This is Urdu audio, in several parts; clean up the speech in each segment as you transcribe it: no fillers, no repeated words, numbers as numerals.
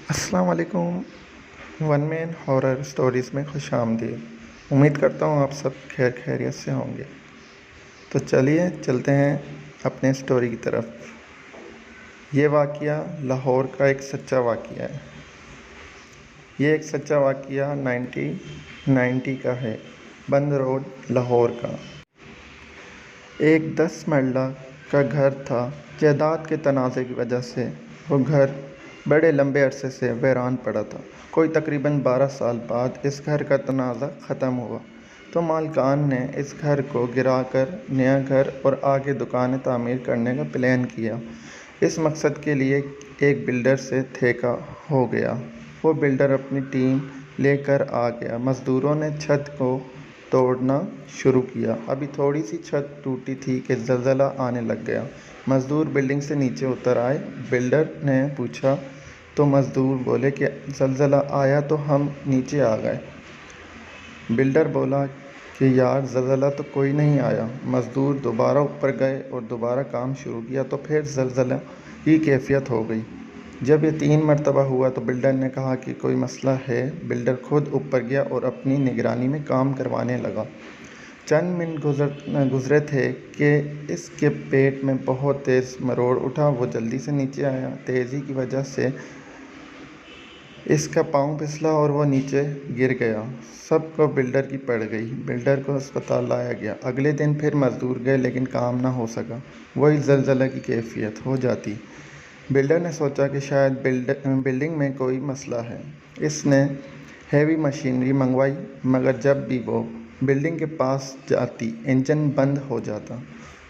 السلام علیکم۔ ون مین ہارر سٹوریز میں خوش آمدید۔ امید کرتا ہوں آپ سب خیر خیریت سے ہوں گے۔ تو چلیے چلتے ہیں اپنے سٹوری کی طرف۔ یہ واقعہ لاہور کا ایک سچا واقعہ ہے۔ یہ ایک سچا واقعہ 1990 کا ہے، بند روڈ لاہور کا۔ ایک 10 مرلہ کا گھر تھا۔ جائیداد کے تنازع کی وجہ سے وہ گھر بڑے لمبے عرصے سے ویران پڑا تھا۔ کوئی تقریباً 12 سال بعد اس گھر کا تنازع ختم ہوا تو مالکان نے اس گھر کو گرا کر نیا گھر اور آگے دکانیں تعمیر کرنے کا پلان کیا۔ اس مقصد کے لیے ایک بلڈر سے ٹھیکا ہو گیا۔ وہ بلڈر اپنی ٹیم لے کر آ گیا۔ مزدوروں نے چھت کو توڑنا شروع کیا۔ ابھی تھوڑی سی چھت ٹوٹی تھی کہ زلزلہ آنے لگ گیا۔ مزدور بلڈنگ سے نیچے اتر آئے۔ بلڈر نے پوچھا تو مزدور بولے کہ زلزلہ آیا تو ہم نیچے آ گئے۔ بلڈر بولا کہ یار زلزلہ تو کوئی نہیں آیا۔ مزدور دوبارہ اوپر گئے اور دوبارہ کام شروع کیا تو پھر زلزلہ کی کیفیت ہو گئی۔ جب یہ 3 مرتبہ ہوا تو بلڈر نے کہا کہ کوئی مسئلہ ہے۔ بلڈر خود اوپر گیا اور اپنی نگرانی میں کام کروانے لگا۔ چند منٹ گزرے تھے کہ اس کے پیٹ میں بہت تیز مروڑ اٹھا۔ وہ جلدی سے نیچے آیا۔ تیزی کی وجہ سے اس کا پاؤں پھسلا اور وہ نیچے گر گیا۔ سب کو بلڈر کی پڑ گئی۔ بلڈر کو ہسپتال لایا گیا۔ اگلے دن پھر مزدور گئے لیکن کام نہ ہو سکا۔ وہی زلزلہ کی کیفیت ہو جاتی۔ بلڈر نے سوچا کہ شاید بلڈنگ میں کوئی مسئلہ ہے۔ اس نے ہیوی مشینری منگوائی مگر جب بھی وہ بلڈنگ کے پاس جاتی انجن بند ہو جاتا۔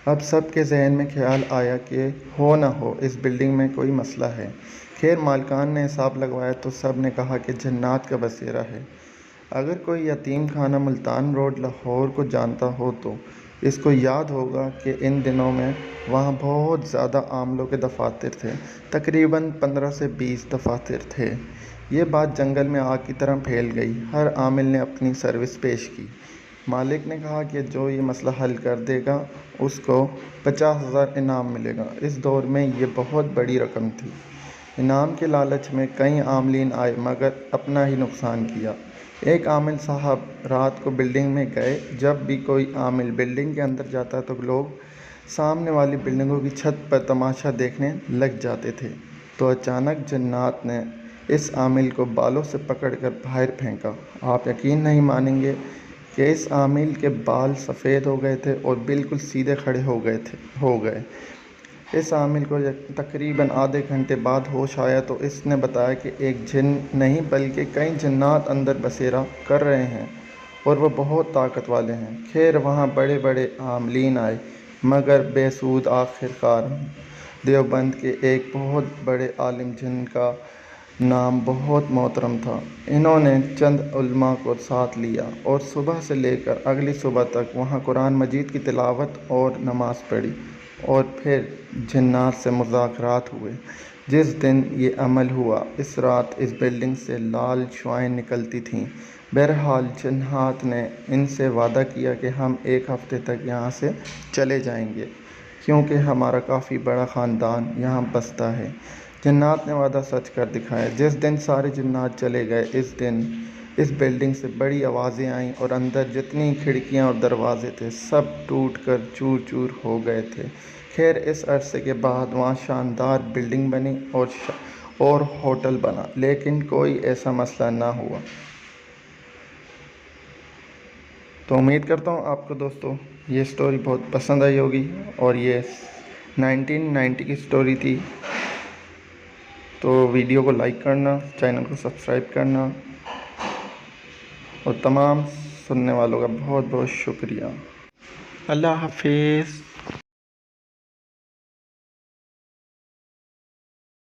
اب سب کے ذہن میں خیال آیا کہ ہو نہ ہو اس بلڈنگ میں کوئی مسئلہ ہے۔ خیر مالکان نے حساب لگوایا تو سب نے کہا کہ جنات کا بسیرا ہے۔ اگر کوئی یتیم خانہ ملتان روڈ لاہور کو جانتا ہو تو اس کو یاد ہوگا کہ ان دنوں میں وہاں بہت زیادہ عاملوں کے دفاتر تھے۔ تقریباً 15 سے 20 دفاتر تھے۔ یہ بات جنگل میں آگ کی طرح پھیل گئی۔ ہر عامل نے اپنی سروس پیش کی۔ مالک نے کہا کہ جو یہ مسئلہ حل کر دے گا اس کو 50,000 انعام ملے گا۔ اس دور میں یہ بہت بڑی رقم تھی۔ انعام کے لالچ میں کئی عاملین آئے مگر اپنا ہی نقصان کیا۔ ایک عامل صاحب رات کو بلڈنگ میں گئے۔ جب بھی کوئی عامل بلڈنگ کے اندر جاتا تو لوگ سامنے والی بلڈنگوں کی چھت پر تماشا دیکھنے لگ جاتے تھے تو اچانک جنات نے اس عامل کو بالوں سے پکڑ کر باہر پھینکا۔ آپ یقین نہیں مانیں گے کہ اس عامل کے بال سفید ہو گئے تھے اور بالکل سیدھے کھڑے ہو گئے۔ اس عامل کو تقریباً آدھے گھنٹے بعد ہوش آیا تو اس نے بتایا کہ ایک جن نہیں بلکہ کئی جنات اندر بسیرا کر رہے ہیں اور وہ بہت طاقت والے ہیں۔ خیر وہاں بڑے بڑے عاملین آئے مگر بے سود۔ آخرکار دیوبند کے ایک بہت بڑے عالم جن کا نام بہت محترم تھا، انہوں نے چند علماء کو ساتھ لیا اور صبح سے لے کر اگلی صبح تک وہاں قرآن مجید کی تلاوت اور نماز پڑھی اور پھر جنات سے مذاکرات ہوئے۔ جس دن یہ عمل ہوا اس رات اس بلڈنگ سے لال شعاعیں نکلتی تھیں۔ بہرحال جنات نے ان سے وعدہ کیا کہ ہم 1 ہفتے تک یہاں سے چلے جائیں گے کیونکہ ہمارا کافی بڑا خاندان یہاں بستا ہے۔ جنات نے وعدہ سچ کر دکھایا۔ جس دن سارے جنات چلے گئے اس دن اس بلڈنگ سے بڑی آوازیں آئیں اور اندر جتنی کھڑکیاں اور دروازے تھے سب ٹوٹ کر چور چور ہو گئے تھے۔ خیر اس عرصے کے بعد وہاں شاندار بلڈنگ بنی اور ہوٹل بنا لیکن کوئی ایسا مسئلہ نہ ہوا۔ تو امید کرتا ہوں آپ کو دوستو یہ سٹوری بہت پسند آئی ہوگی اور یہ 1990 کی سٹوری تھی۔ تو ویڈیو کو لائک کرنا، چینل کو سبسکرائب کرنا اور تمام سننے والوں کا بہت بہت شکریہ۔ اللہ حافظ۔